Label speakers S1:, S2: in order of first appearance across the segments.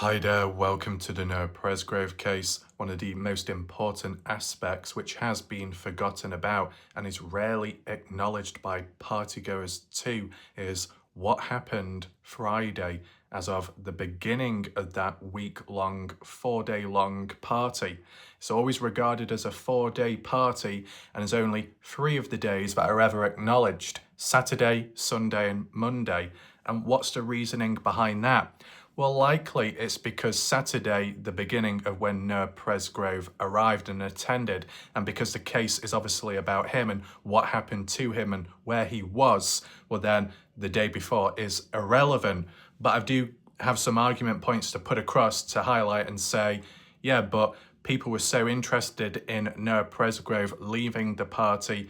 S1: Hi there, welcome to the Noah Presgrove case. One of the most important aspects which has been forgotten about and is rarely acknowledged by partygoers too is what happened Friday as of the beginning of that week-long, 4-day long party. It's always regarded as a 4-day party and there's only 3 of the days that are ever acknowledged: Saturday, Sunday and Monday. And what's the reasoning behind that? Well, likely it's because Saturday, the beginning of when Noah Presgrove arrived and attended, and because the case is obviously about him and what happened to him and where he was, well then the day before is irrelevant. But I do have some argument points to put across to highlight and say, yeah, but people were so interested in Noah Presgrove leaving the party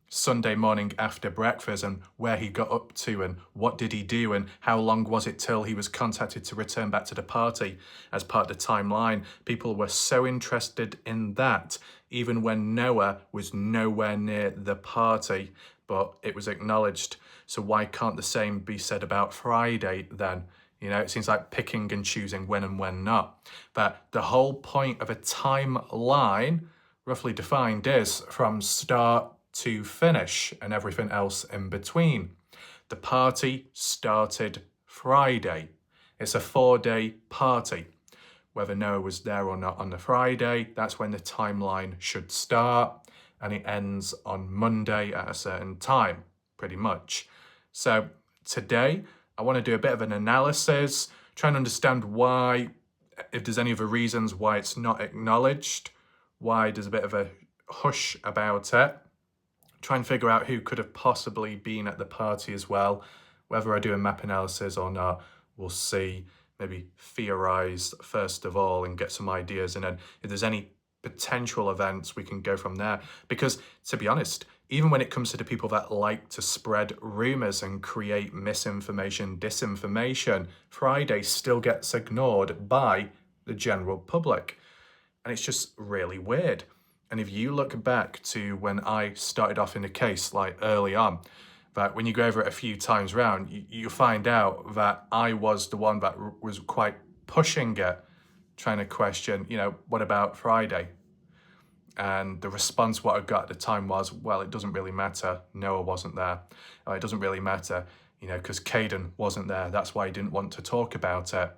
S1: Sunday morning after breakfast and where he got up to and what did he do and how long was it till he was contacted to return back to the party as part of the timeline. People were so interested in that even when Noah was nowhere near the party, but it was acknowledged. So why can't the same be said about Friday then? You know, it seems like picking and choosing when and when not. But the whole point of a timeline, roughly defined, is from start to finish and everything else in between. The party started Friday. It's a 4-day party. Whether Noah was there or not on the Friday, that's when the timeline should start, and it ends on Monday at a certain time, pretty much. So today, I want to do a bit of an analysis, try and understand why, if there's any other reasons why it's not acknowledged, why there's a bit of a hush about it, try and figure out who could have possibly been at the party as well. Whether I do a map analysis or not, we'll see. Maybe theorize first of all and get some ideas, and then if there's any potential events, we can go from there. Because to be honest, even when it comes to the people that like to spread rumors and create misinformation, disinformation, Friday still gets ignored by the general public. And it's just really weird. And if you look back to when I started off in the case, like early on, that when you go over it a few times round, you find out that I was the one that was quite pushing it, trying to question, what about Friday? And the response what I got at the time was, well, it doesn't really matter. Noah wasn't there. It doesn't really matter, because Caden wasn't there. That's why he didn't want to talk about it.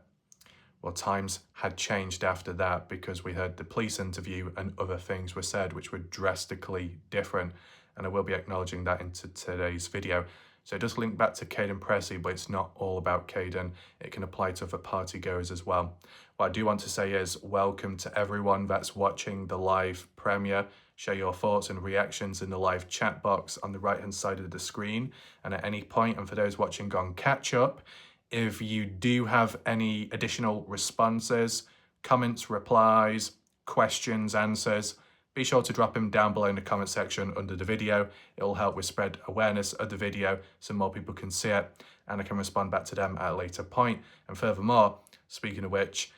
S1: Well, times had changed after that because we heard the police interview and other things were said which were drastically different. And I will be acknowledging that into today's video. So it does link back to Caden Presley, but it's not all about Caden. It can apply to other partygoers as well. What I do want to say is welcome to everyone that's watching the live premiere. Share your thoughts and reactions in the live chat box on the right hand side of the screen. And at any point, and for those watching on catch up, if you do have any additional responses, comments, replies, questions, answers, be sure to drop them down below in the comment section under the video. It will help with spread awareness of the video so more people can see it and I can respond back to them at a later point. And furthermore, speaking of which,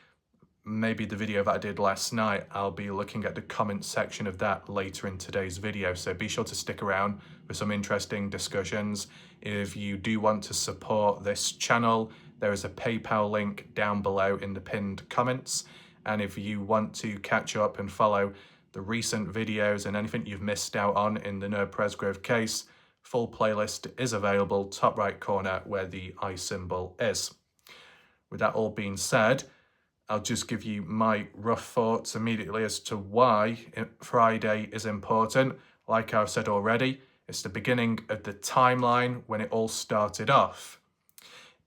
S1: maybe the video that I did last night, I'll be looking at the comment section of that later in today's video. So be sure to stick around for some interesting discussions. If you do want to support this channel, there is a PayPal link down below in the pinned comments. And if you want to catch up and follow the recent videos and anything you've missed out on in the Noah Presgrove case, full playlist is available top right corner where the I symbol is. With that all being said, I'll just give you my rough thoughts immediately as to why Friday is important. Like I've said already, it's the beginning of the timeline when it all started off.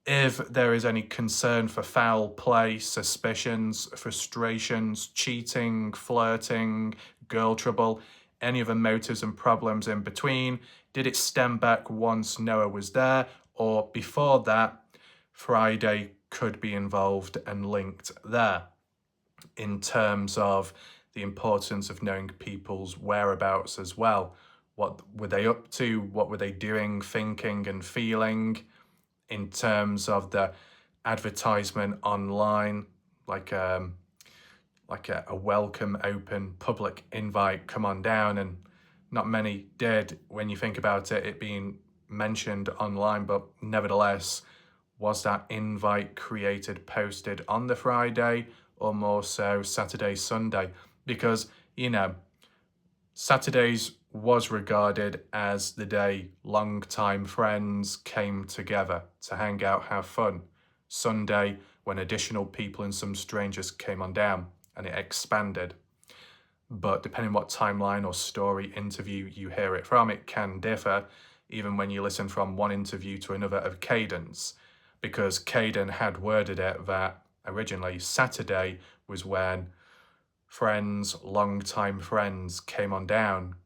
S1: If there is any concern for foul play, suspicions, frustrations, cheating, flirting, girl trouble, any other motives and problems in between, did it stem back once Noah was there, or before that, Friday could be involved and linked there in terms of the importance of knowing people's whereabouts as well. What were they up to? What were they doing, thinking and feeling in terms of the advertisement online, like a welcome, open, public invite, come on down, and not many did when you think about it being mentioned online, but nevertheless, Was that invite created, posted on the Friday, or more so Saturday, Sunday? Because, Saturdays was regarded as the day long-time friends came together to hang out, have fun. Sunday, when additional people and some strangers came on down, and it expanded. But depending what timeline or story interview you hear it from, it can differ, even when you listen from one interview to another of Caden's, because Caden had worded it that originally Saturday was when friends, long-time friends, came on down,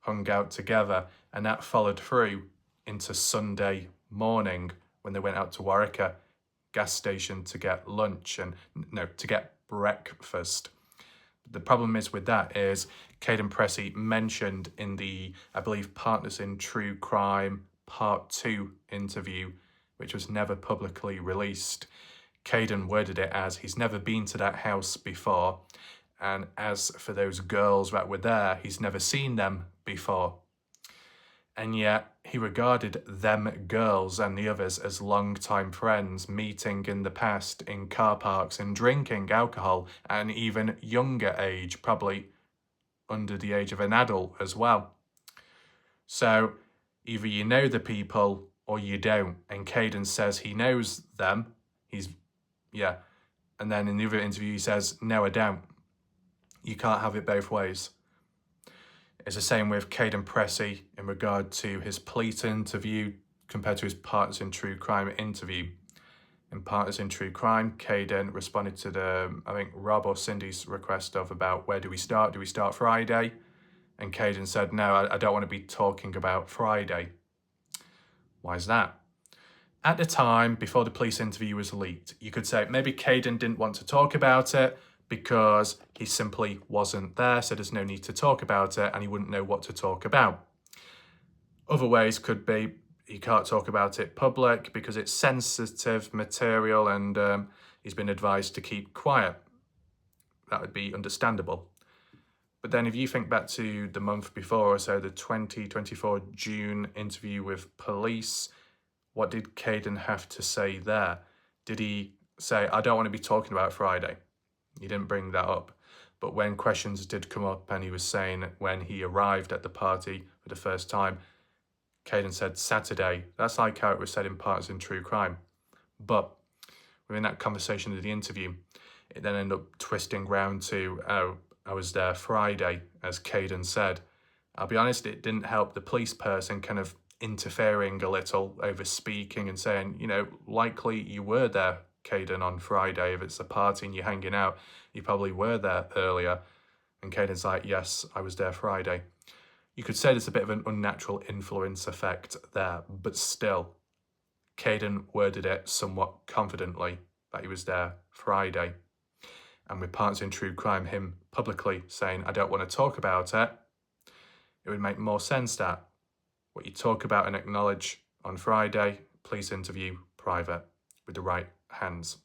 S1: hung out together, and that followed through into Sunday morning when they went out to Warwick gas station to get lunch and to get breakfast. The problem is with that is Caden Pressey mentioned in the, I believe, Partners in True Crime Part 2 interview, which was never publicly released. Caden worded it as he's never been to that house before, and as for those girls that were there, he's never seen them before. And yet he regarded them girls and the others as long-time friends, meeting in the past in car parks and drinking alcohol at an even younger age, probably under the age of an adult as well. So either you know the people or you don't. And Caden says he knows them. And then in the other interview he says, no, I don't. You can't have it both ways. It's the same with Caden Pressey in regard to his police interview compared to his Partners in True Crime interview. In Partners in True Crime, Caden responded to Rob or Cindy's request of about where do we start? Do we start Friday? And Caden said, no, I don't want to be talking about Friday. Why is that? At the time, before the police interview was leaked, you could say maybe Caden didn't want to talk about it because he simply wasn't there, so there's no need to talk about it and he wouldn't know what to talk about. Other ways could be he can't talk about it public because it's sensitive material and he's been advised to keep quiet. That would be understandable. But then if you think back to the month before or so, the 2024 June interview with police, what did Caden have to say there? Did he say, I don't want to be talking about Friday? He didn't bring that up. But when questions did come up and he was saying when he arrived at the party for the first time, Caden said Saturday. That's like how it was said in Partners in True Crime. But within that conversation of the interview, it then ended up twisting round to, oh, I was there Friday, as Caden said. I'll be honest, it didn't help the police person kind of interfering a little, over speaking and saying, likely you were there, Caden, on Friday. If it's a party and you're hanging out, you probably were there earlier. And Caden's like, yes, I was there Friday. You could say there's a bit of an unnatural influence effect there, but still, Caden worded it somewhat confidently that he was there Friday. And with Partners in True Crime, him publicly saying, I don't want to talk about it, it would make more sense that what you talk about and acknowledge on Friday, please interview private with the right hands.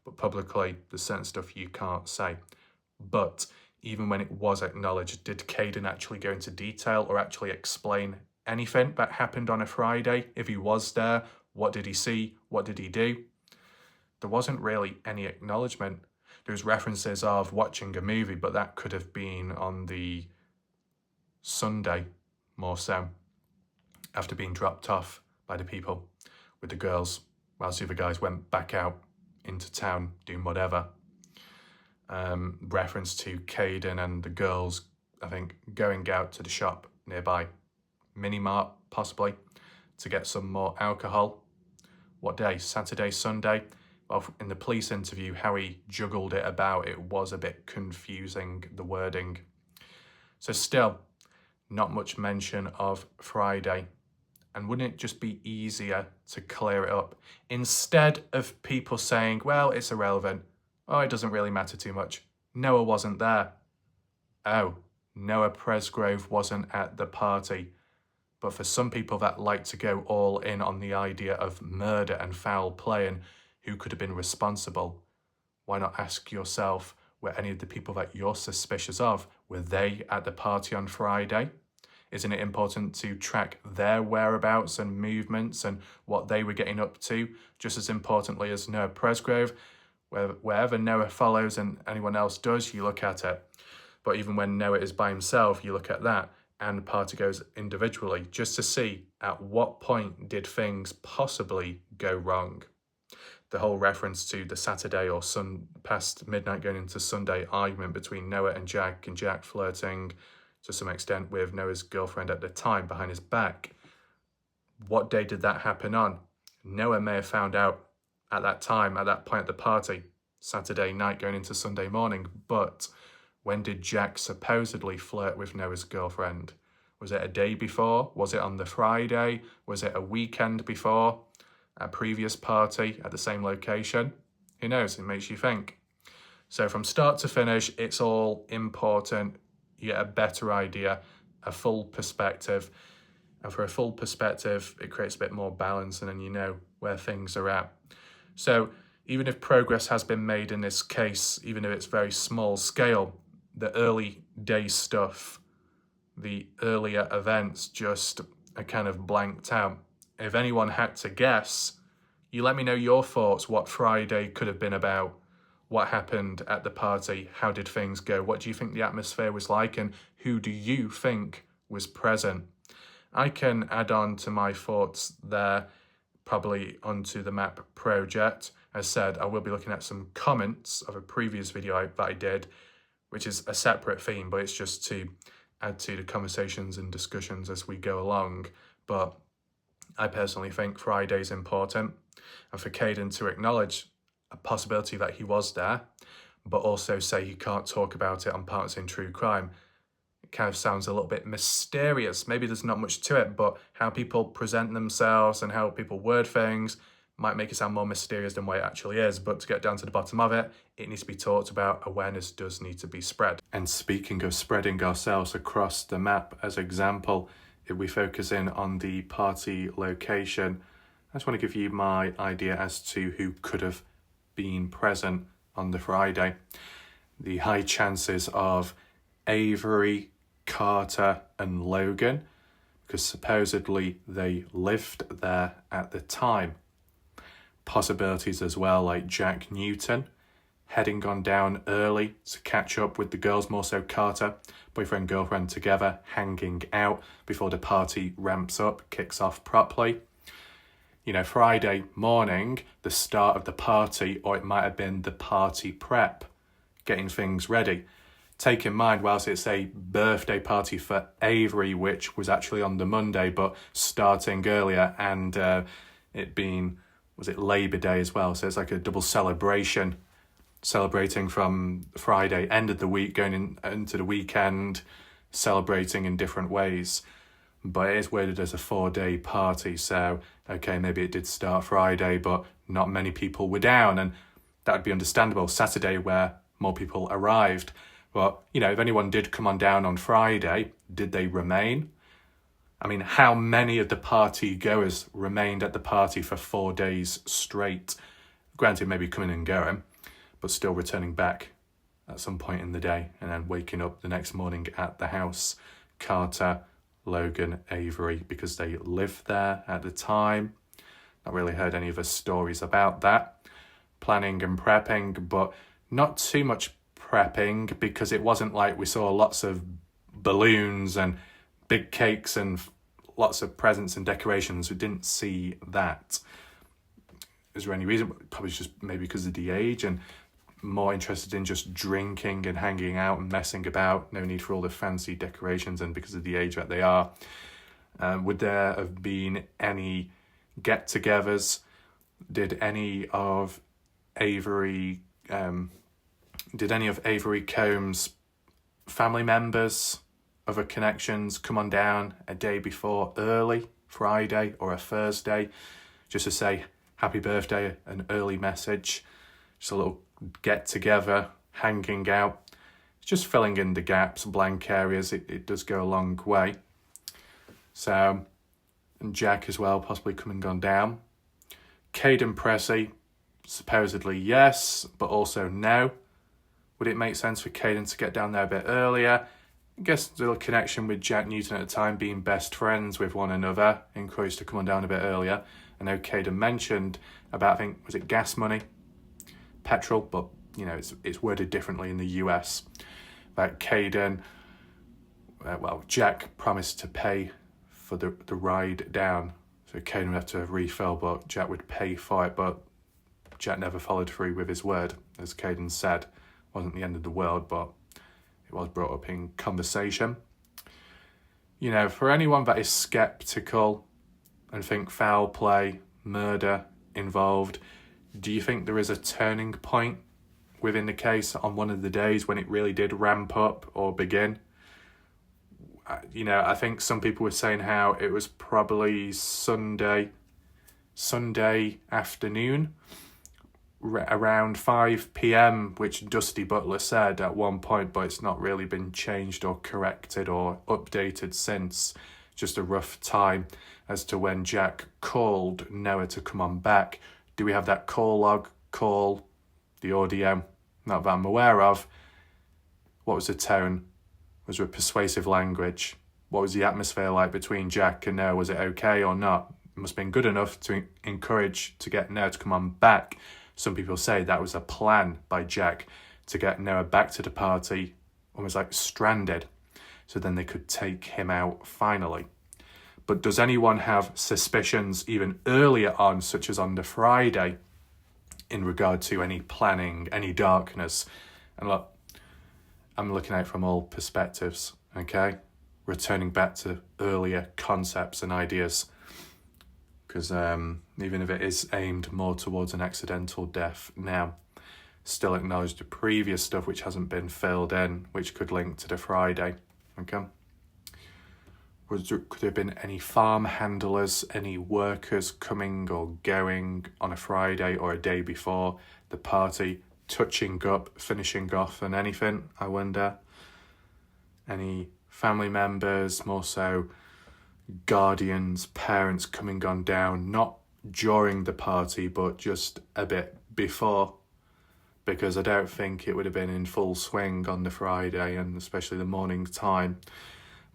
S1: But publicly, there's certain stuff you can't say. But even when it was acknowledged, did Caden actually go into detail or actually explain anything that happened on a Friday? If he was there, what did he see? What did he do? There wasn't really any acknowledgement. There's references of watching a movie, but that could have been on the Sunday more so, after being dropped off by the people with the girls, whilst the other guys went back out into town doing whatever. Reference to Caden and the girls, I think, going out to the shop nearby, Mini Mart possibly, to get some more alcohol. What day? Saturday, Sunday? Well, in the police interview, how he juggled it about, it was a bit confusing, the wording. So still, not much mention of Friday. And wouldn't it just be easier to clear it up? Instead of people saying, well, it's irrelevant. Oh, it doesn't really matter too much. Noah wasn't there. Oh, Noah Presgrove wasn't at the party. But for some people that like to go all in on the idea of murder and foul play and who could have been responsible, why not ask yourself, were any of the people that you're suspicious of, were they at the party on Friday? Isn't it important to track their whereabouts and movements and what they were getting up to? Just as importantly as Noah Presgrove, wherever Noah follows and anyone else does, you look at it. But even when Noah is by himself, you look at that and partygoers individually, just to see at what point did things possibly go wrong. The whole reference to the Saturday or past midnight going into Sunday argument between Noah and Jack flirting to some extent with Noah's girlfriend at the time behind his back. What day did that happen on? Noah may have found out at that time, at that point at the party, Saturday night going into Sunday morning, but when did Jack supposedly flirt with Noah's girlfriend? Was it a day before? Was it on the Friday? Was it a weekend before? A previous party at the same location? Who knows? It makes you think. So from start to finish, it's all important. You get a better idea, a full perspective. And for a full perspective, it creates a bit more balance and then you know where things are at. So even if progress has been made in this case, even if it's very small scale, the early day stuff, the earlier events just are kind of blanked out. If anyone had to guess, you let me know your thoughts, what Friday could have been about, what happened at the party, how did things go, what do you think the atmosphere was like, and who do you think was present? I can add on to my thoughts there, probably onto the map project. As said, I will be looking at some comments of a previous video that I did, which is a separate theme, but it's just to add to the conversations and discussions as we go along. But I personally think Friday's important, and for Caden to acknowledge a possibility that he was there, but also say he can't talk about it on Partners in True Crime. It kind of sounds a little bit mysterious. Maybe there's not much to it, but how people present themselves and how people word things might make it sound more mysterious than what it actually is. But to get down to the bottom of it, it needs to be talked about. Awareness does need to be spread. And speaking of spreading ourselves across the map, as example, if we focus in on the party location, I just want to give you my idea as to who could have been present on the Friday. The high chances of Avery, Carter and Logan, because supposedly they lived there at the time. Possibilities as well, like Jack Newton heading on down early to catch up with the girls, more so Carter, boyfriend, girlfriend together, hanging out before the party ramps up, kicks off properly. You know, Friday morning, the start of the party, or it might have been the party prep, getting things ready. Take in mind, whilst it's a birthday party for Avery, which was actually on the Monday, but starting earlier, and it being, was it Labour Day as well? So it's like a double celebration, celebrating from Friday, end of the week, going into the weekend, celebrating in different ways. But it is worded as a 4-day party, so okay, maybe it did start Friday, but not many people were down, and that would be understandable. Saturday, where more people arrived. But, you know, if anyone did come on down on Friday, did they remain? I mean, how many of the party goers remained at the party for 4 days straight? Granted, maybe coming and going, but still returning back at some point in the day and then waking up the next morning at the house. Carter, Logan, Avery, because they lived there at the time. Not really heard any of the stories about that. Planning and prepping, but not too much prepping, because it wasn't like we saw lots of balloons and big cakes and lots of presents and decorations. We didn't see that. Is there any reason? Probably just maybe because of the age and more interested in just drinking and hanging out and messing about. No need for all the fancy decorations, and because of the age that they are. Would there have been any get-togethers? Did any of Avery Combs' family members, other connections, come on down a day before early, Friday or a Thursday, just to say happy birthday, an early message, just a little get together, hanging out, just filling in the gaps, blank areas. It does go a long way. So, and Jack as well, possibly coming on down. Caden Pressey, supposedly yes, but also no. Would it make sense for Caden to get down there a bit earlier? I guess the little connection with Jack Newton at the time, being best friends with one another, encouraged to come on down a bit earlier. I know Caden mentioned about, I think, was it gas money? Petrol, but, you know, it's worded differently in the US. That Caden, Jack promised to pay for the ride down. So Caden would have to refill, but Jack would pay for it. But Jack never followed through with his word. As Caden said, it wasn't the end of the world, but it was brought up in conversation. You know, for anyone that is sceptical and think foul play, murder involved, do you think there is a turning point within the case on one of the days when it really did ramp up or begin? You know, I think some people were saying how it was probably Sunday afternoon, around 5 p.m, which Dusty Butler said at one point, but it's not really been changed or corrected or updated since. Just a rough time as to when Jack called Noah to come on back. Do we have that call log, the audio? Not that I'm aware of. What was the tone? Was there persuasive language? What was the atmosphere like between Jack and Noah? Was it okay or not? It must have been good enough to encourage to get Noah to come on back. Some people say that was a plan by Jack to get Noah back to the party, almost like stranded, so then they could take him out finally. But does anyone have suspicions even earlier on, such as on the Friday, in regard to any planning, any darkness? And look, I'm looking at it from all perspectives, okay? Returning back to earlier concepts and ideas. Because even if it is aimed more towards an accidental death now, still acknowledge the previous stuff which hasn't been filled in, which could link to the Friday, okay? Could there have been any farm handlers, any workers coming or going on a Friday or a day before the party, touching up, finishing off and anything, I wonder? Any family members, more so guardians, parents coming on down, not during the party, but just a bit before? Because I don't think it would have been in full swing on the Friday, and especially the morning time.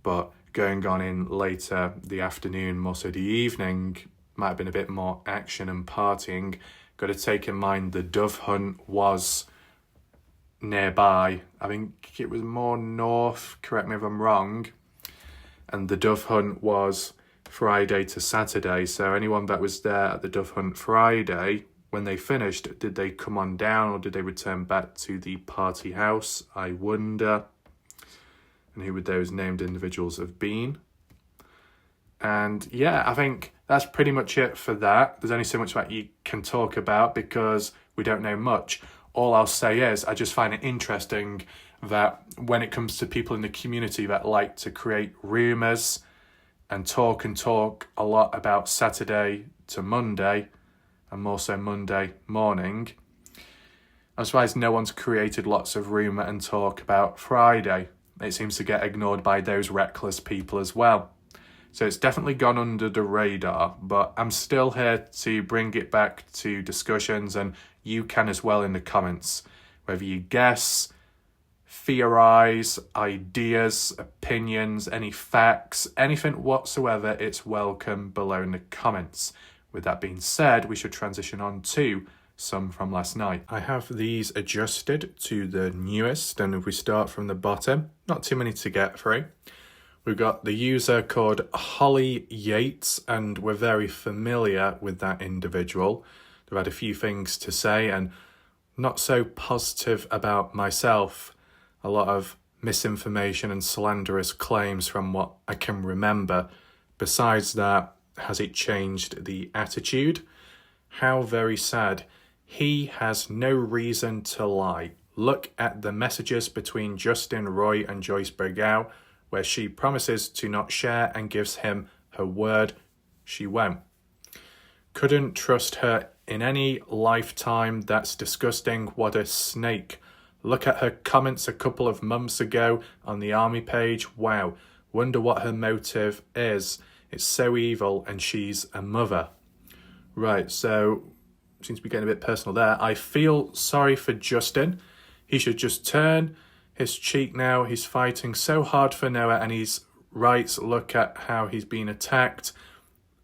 S1: But going on in later the afternoon, more so the evening, might have been a bit more action and partying. Got to take in mind the dove hunt was nearby. I think it was more north, correct me if I'm wrong. And the dove hunt was Friday to Saturday. So anyone that was there at the dove hunt Friday, when they finished, did they come on down or did they return back to the party house? I wonder. And who would those named individuals have been? And yeah, I think that's pretty much it for that. There's only so much that you can talk about because we don't know much. All I'll say is I just find it interesting that when it comes to people in the community that like to create rumours and talk a lot about Saturday to Monday, and more so Monday morning, I'm surprised no one's created lots of rumour and talk about Friday. It seems to get ignored by those reckless people as well. So it's definitely gone under the radar, but I'm still here to bring it back to discussions, and you can as well in the comments. Whether you guess, theorise, ideas, opinions, any facts, anything whatsoever, it's welcome below in the comments. With that being said, we should transition on to some from last night. I have these adjusted to the newest, and if we start from the bottom, not too many to get through. We've got the user called Holly Yates, and we're very familiar with that individual. They've had a few things to say, and not so positive about myself. A lot of misinformation and slanderous claims from what I can remember. Besides that, has it changed the attitude? How very sad. He has no reason to lie. Look at the messages between Justin Roy and Joyce Bergow, where she promises to not share and gives him her word she won't. Couldn't trust her in any lifetime. That's disgusting. What a snake. Look at her comments a couple of months ago on the army page. Wow. Wonder what her motive is. It's so evil, and she's a mother. Right, so seems to be getting a bit personal there. I feel sorry for Justin. He should just turn his cheek now. He's fighting so hard for Noah, and he's right. Look at how he's been attacked.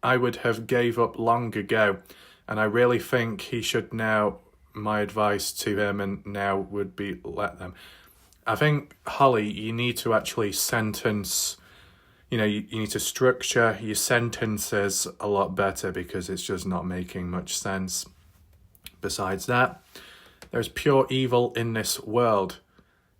S1: I would have gave up long ago, and I really think he should now, my advice to him and now would be let them. I think, Holly, you need to actually sentence, you need to structure your sentences a lot better, because it's just not making much sense. Besides that, there's pure evil in this world.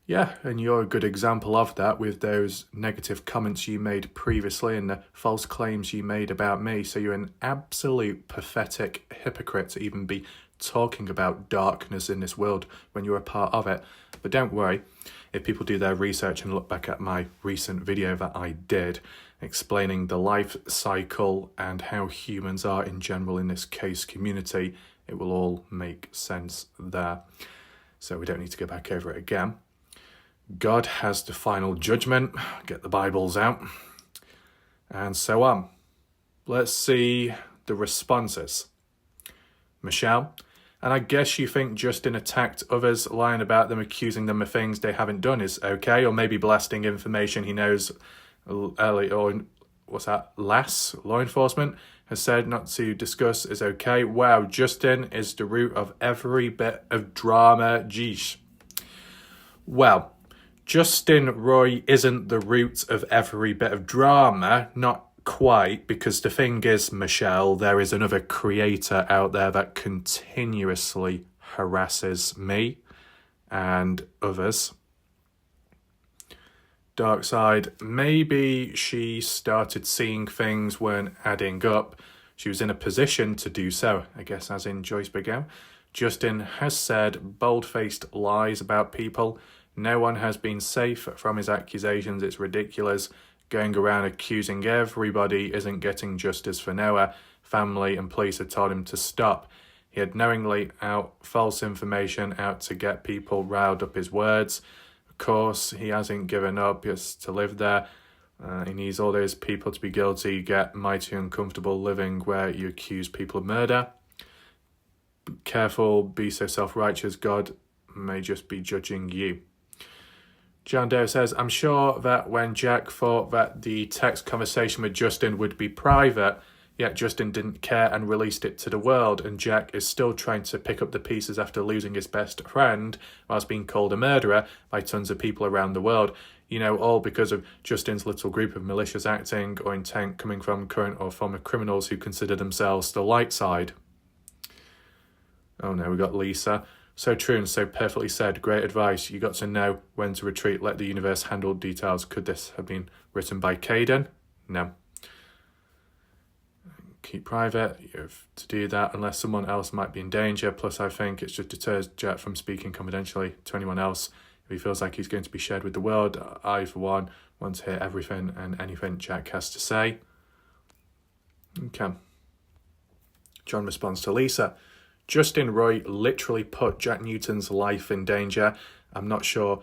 S1: Yeah, and you're a good example of that with those negative comments you made previously and the false claims you made about me. So you're an absolute pathetic hypocrite to even be talking about darkness in this world when you're a part of it. But don't worry, if people do their research and look back at my recent video that I did explaining the life cycle and how humans are in general in this case community, it will all make sense there. So we don't need to go back over it again. God has the final judgment. Get the Bibles out. And so on. Let's see the responses. Michelle, and I guess you think Justin attacked others, lying about them, accusing them of things they haven't done is okay, or maybe blasting information he knows early, or what's that, law enforcement has said not to discuss is okay. Wow, Justin is the root of every bit of drama. Geesh. Well, Justin Roy isn't the root of every bit of drama, not quite, because the thing is, Michelle, there is another creator out there that continuously harasses me and others. Dark side, maybe she started seeing things weren't adding up. She was in a position to do so, I guess, as in Joyce began. Justin has said bold-faced lies about people. No one has been safe from his accusations. It's ridiculous. Going around accusing everybody isn't getting justice for Noah. Family and police had told him to stop. He had knowingly out false information out to get people riled up his words. Of course, he hasn't given up just to live there. He needs all those people to be guilty. Get mighty uncomfortable living where you accuse people of murder. Be careful, be so self-righteous. God may just be judging you. John Doe says, I'm sure that when Jack thought that the text conversation with Justin would be private, yet Justin didn't care and released it to the world, and Jack is still trying to pick up the pieces after losing his best friend whilst being called a murderer by tons of people around the world. All because of Justin's little group of malicious acting or intent coming from current or former criminals who consider themselves the light side. Oh no, we got Lisa. So true and so perfectly said. Great advice. You got to know when to retreat. Let the universe handle details. Could this have been written by Caden? No. Keep private. You have to do that unless someone else might be in danger. Plus, I think it just deters Jack from speaking confidentially to anyone else if he feels like he's going to be shared with the world. I, for one, want to hear everything and anything Jack has to say. Okay. John responds to Lisa. Justin Roy literally put Jack Newton's life in danger. I'm not sure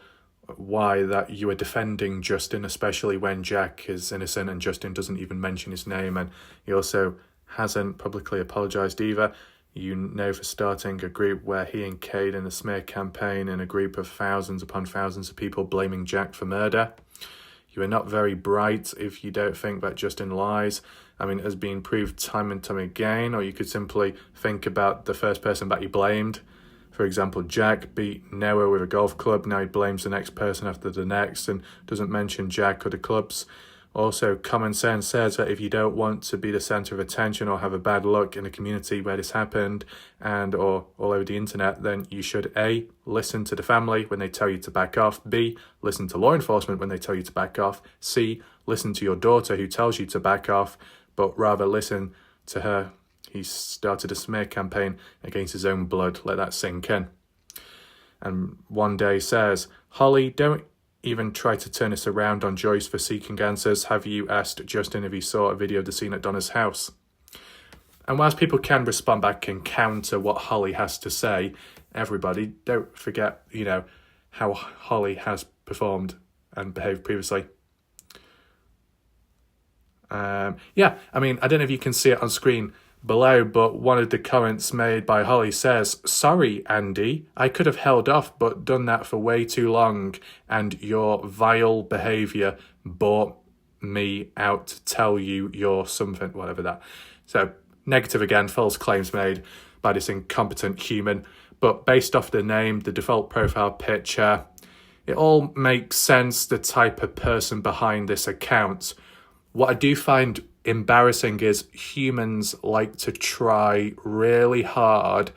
S1: why that you are defending Justin, especially when Jack is innocent and Justin doesn't even mention his name, and he also hasn't publicly apologised either. You know, for starting a group where he and Cade in a smear campaign in a group of thousands upon thousands of people blaming Jack for murder. You are not very bright if you don't think that Justin lies. I mean, it has been proved time and time again, or you could simply think about the first person that you blamed. For example, Jack beat Noah with a golf club. Now he blames the next person after the next and doesn't mention Jack or the clubs. Also, common sense says that if you don't want to be the centre of attention or have a bad look in a community where this happened and or all over the internet, then you should A, listen to the family when they tell you to back off, B, listen to law enforcement when they tell you to back off, C, listen to your daughter who tells you to back off, but rather listen to her. He started a smear campaign against his own blood. Let that sink in. And one day says, Holly, don't even try to turn this around on Joyce for seeking answers. Have you asked Justin if he saw a video of the scene at Donna's house? And whilst people can respond back and counter what Holly has to say, everybody, don't forget, how Holly has performed and behaved previously. I mean, I don't know if you can see it on screen, below, but one of the comments made by Holly says, "Sorry, Andy, I could have held off but done that for way too long, and your vile behaviour brought me out to tell you you're something," whatever that. So, negative again, false claims made by this incompetent human, but based off the name, the default profile picture, it all makes sense the type of person behind this account. What I do find embarrassing is humans like to try really hard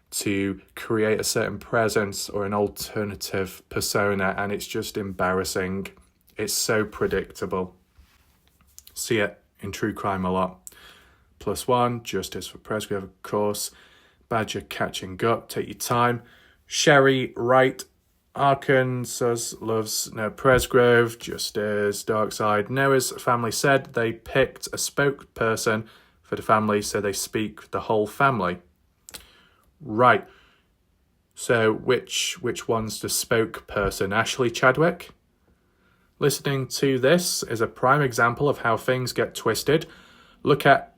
S1: to create a certain presence or an alternative persona, and it's just embarrassing. It's so predictable. See it in true crime a lot. +1, justice for Presgrave, of course. Badger catching up, take your time. Sherry Wright, Arkansas loves Noah Presgrave, just as Darkside. Noah's family said they picked a spokesperson for the family so they speak the whole family. Right. So which one's the spokesperson? Ashley Chadwick? Listening to this is a prime example of how things get twisted. Look at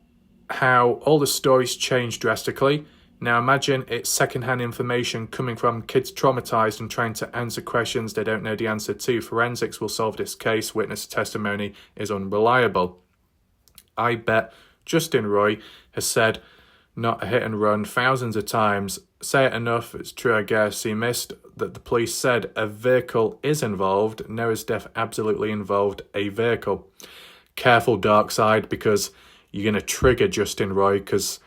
S1: how all the stories change drastically. Now imagine it's secondhand information coming from kids traumatized and trying to answer questions they don't know the answer to. Forensics will solve this case. Witness testimony is unreliable. I bet Justin Roy has said not a hit and run thousands of times. Say it enough, it's true, I guess. He missed that the police said a vehicle is involved. Noah's death absolutely involved a vehicle. Careful, Darkside, because you're going to trigger Justin Roy, because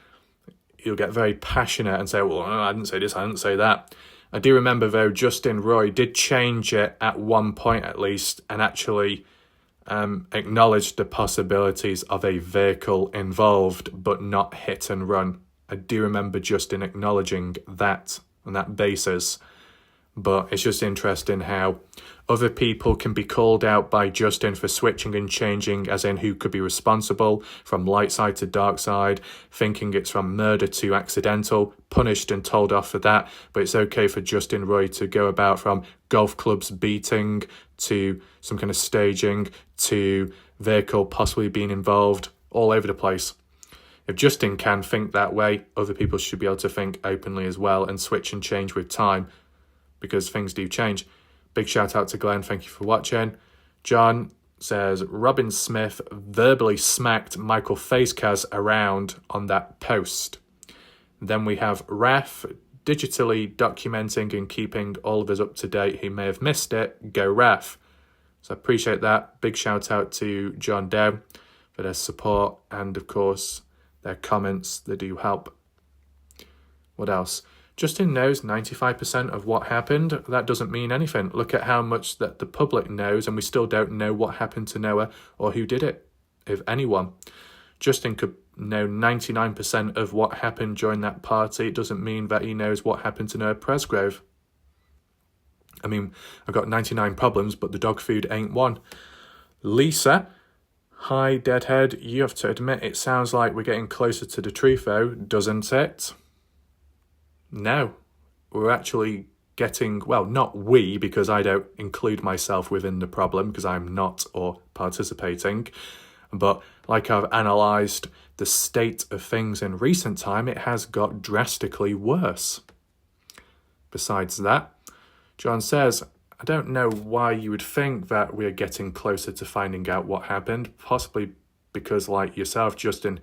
S1: you'll get very passionate and say, well, I didn't say this, I didn't say that. I do remember, though, Justin Roy did change it at one point at least and actually acknowledged the possibilities of a vehicle involved, but not hit and run. I do remember Justin acknowledging that on that basis. But it's just interesting how other people can be called out by Justin for switching and changing, as in who could be responsible, from light side to dark side, thinking it's from murder to accidental, punished and told off for that. But it's okay for Justin Roy to go about from golf clubs beating to some kind of staging to vehicle possibly being involved, all over the place. If Justin can think that way, other people should be able to think openly as well and switch and change with time, because things do change. Big shout out to Glenn, thank you for watching. John says, Robin Smith verbally smacked Michael Facecas around on that post. Then we have Raf, digitally documenting and keeping all of us up to date. He may have missed it. Go Raf. So I appreciate that. Big shout out to John Doe for their support and, of course, their comments. They do help. What else? Justin knows 95% of what happened. That doesn't mean anything. Look at how much that the public knows, and we still don't know what happened to Noah or who did it, if anyone. Justin could know 99% of what happened during that party. It doesn't mean that he knows what happened to Noah Presgrave. I mean, I've got 99 problems, but the dog food ain't one. Lisa, hi, Deadhead. You have to admit, it sounds like we're getting closer to the truth, though, doesn't it? No, we're actually getting, well, not we, because I don't include myself within the problem, because I'm not or participating, but like I've analysed the state of things in recent time, it has got drastically worse. Besides that, John says, I don't know why you would think that we're getting closer to finding out what happened, possibly because, like yourself, Justin,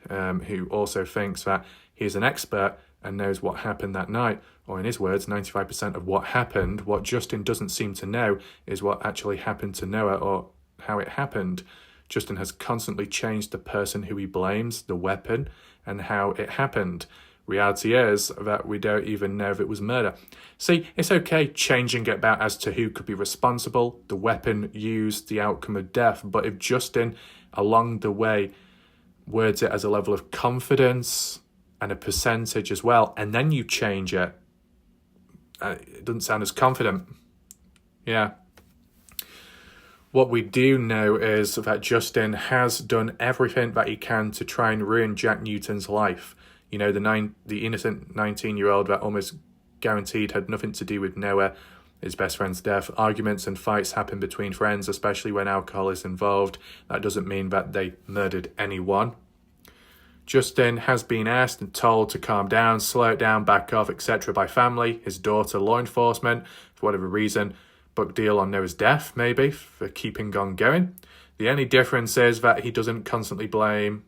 S1: who also thinks that he's an expert and knows what happened that night, or in his words, 95% of what happened. What Justin doesn't seem to know is what actually happened to Noah or how it happened. Justin has constantly changed the person who he blames, the weapon, and how it happened. Reality is that we don't even know if it was murder. See, it's okay changing it about as to who could be responsible, the weapon used, the outcome of death, but if Justin, along the way, words it as a level of confidence and a percentage as well, and then you change it, it doesn't sound as confident. Yeah. What we do know is that Justin has done everything that he can to try and ruin Jack Newton's life. You know, the innocent 19-year-old that almost guaranteed had nothing to do with Noah, his best friend's death. Arguments and fights happen between friends, especially when alcohol is involved. That doesn't mean that they murdered anyone. Justin has been asked and told to calm down, slow it down, back off, etc. by family, his daughter, law enforcement, for whatever reason. Book deal on Noah's death, maybe, for keeping on going. The only difference is that he doesn't constantly blame...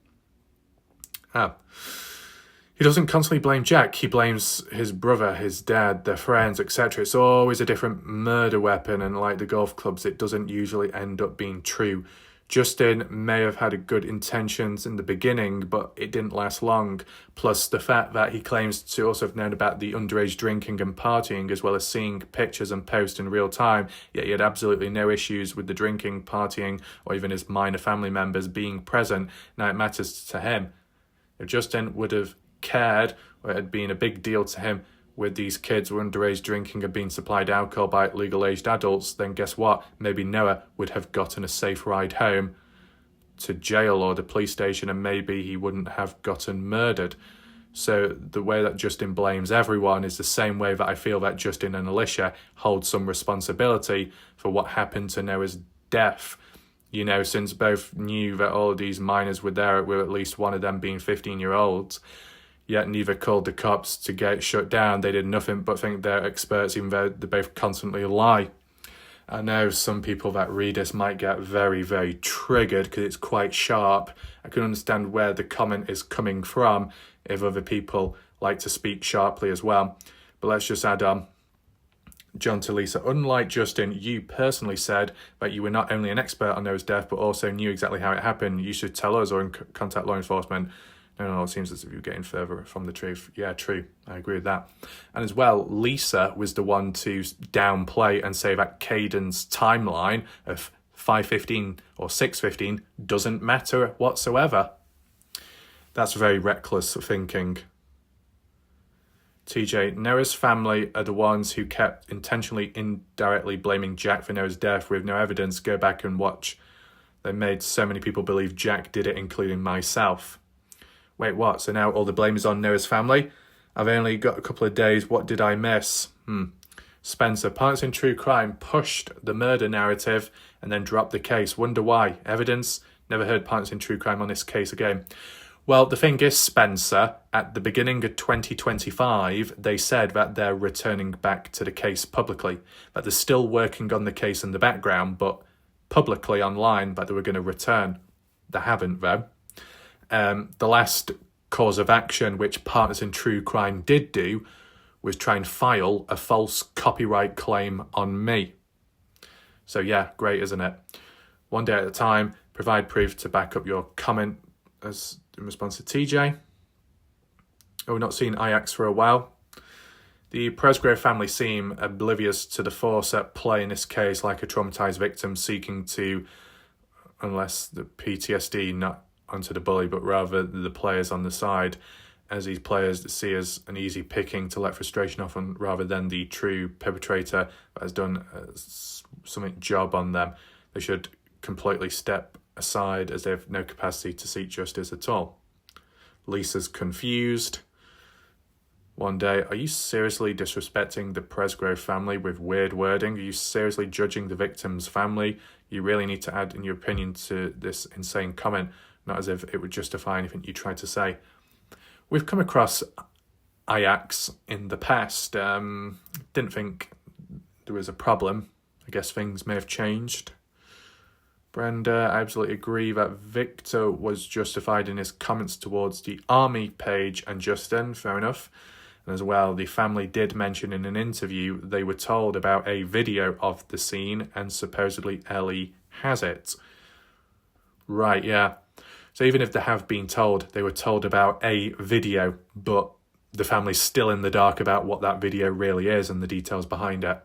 S1: He doesn't constantly blame Jack. He blames his brother, his dad, their friends, etc. It's always a different murder weapon, and like the golf clubs, it doesn't usually end up being true. Justin may have had good intentions in the beginning, but it didn't last long. Plus the fact that he claims to also have known about the underage drinking and partying, as well as seeing pictures and posts in real time, yet he had absolutely no issues with the drinking, partying, or even his minor family members being present. Now it matters to him. If Justin would have cared, or it had been a big deal to him with these kids who underage drinking and being supplied alcohol by legal-aged adults, then guess what? Maybe Noah would have gotten a safe ride home to jail or the police station, and maybe he wouldn't have gotten murdered. So the way that Justin blames everyone is the same way that I feel that Justin and Alicia hold some responsibility for what happened to Noah's death. You know, since both knew that all of these minors were there, with at least one of them being 15-year-olds, yet neither called the cops to get it shut down. They did nothing but think they're experts, even though they both constantly lie. I know some people that read this might get very, very triggered because it's quite sharp. I can understand where the comment is coming from if other people like to speak sharply as well. But let's just add on. John to Lisa, unlike Justin, you personally said that you were not only an expert on Noah's death, but also knew exactly how it happened. You should tell us or contact law enforcement. No, it seems as if you're getting further from the truth. Yeah, true. I agree with that. And as well, Lisa was the one to downplay and say that Caden's timeline of 5:15 or 6:15 doesn't matter whatsoever. That's very reckless thinking. TJ, Noah's family are the ones who kept intentionally indirectly blaming Jack for Noah's death with no evidence. Go back and watch. They made so many people believe Jack did it, including myself. Wait, what? So now all the blame is on Noah's family? I've only got a couple of days. What did I miss? Spencer, Partners in True Crime pushed the murder narrative and then dropped the case. Wonder why? Evidence? Never heard Partners in True Crime on this case again. Well, the thing is, Spencer, at the beginning of 2025, they said that they're returning back to the case publicly, that they're still working on the case in the background, but publicly online, that they were going to return. They haven't, though. The last cause of action which Partners in True Crime did do was try and file a false copyright claim on me. So yeah, great, isn't it? One day at a time, provide proof to back up your comment, as in response to TJ. Oh, we've not seen Ajax for a while. The Presgrave family seem oblivious to the force at play in this case, like a traumatised victim seeking to, unless the PTSD, not onto the bully, but rather the players on the side, as these players see as an easy picking to let frustration off on, rather than the true perpetrator that has done something job on them. They should completely step aside as they have no capacity to seek justice at all. Lisa's confused. One day, are you seriously disrespecting the Presgrove family with weird wording? Are you seriously judging the victim's family? You really need to add in your opinion to this insane comment, not as if it would justify anything you tried to say. We've come across Ajax in the past. Didn't think there was a problem. I guess things may have changed. Brenda, I absolutely agree that Victor was justified in his comments towards the army page and Justin, fair enough. And as well, the family did mention in an interview they were told about a video of the scene and supposedly Ellie has it. Right, yeah. So even if they have been told, they were told about a video, but the family's still in the dark about what that video really is and the details behind it.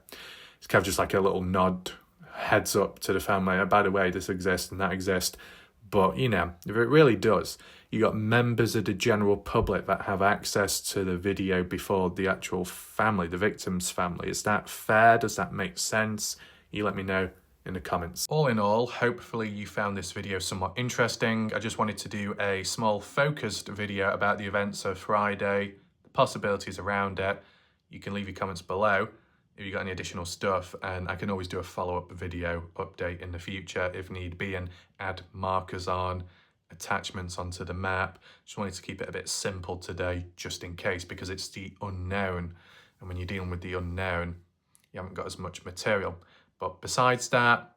S1: It's kind of just like a little nod, heads up to the family. Oh, by the way, this exists and that exists. But, you know, if it really does, you got members of the general public that have access to the video before the actual family, the victim's family. Is that fair? Does that make sense? You let me know in the comments. All in all, hopefully you found this video somewhat interesting. I just wanted to do a small focused video about the events of Friday, the possibilities around it. You can leave your comments below if you got any additional stuff, and I can always do a follow-up video update in the future if need be and add markers on attachments onto the map. Just wanted to keep it a bit simple today, just in case, because it's the unknown. And when you're dealing with the unknown, you haven't got as much material. But besides that,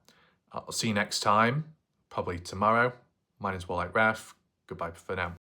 S1: I'll see you next time, probably tomorrow. My name's Warlike Ref. Goodbye for now.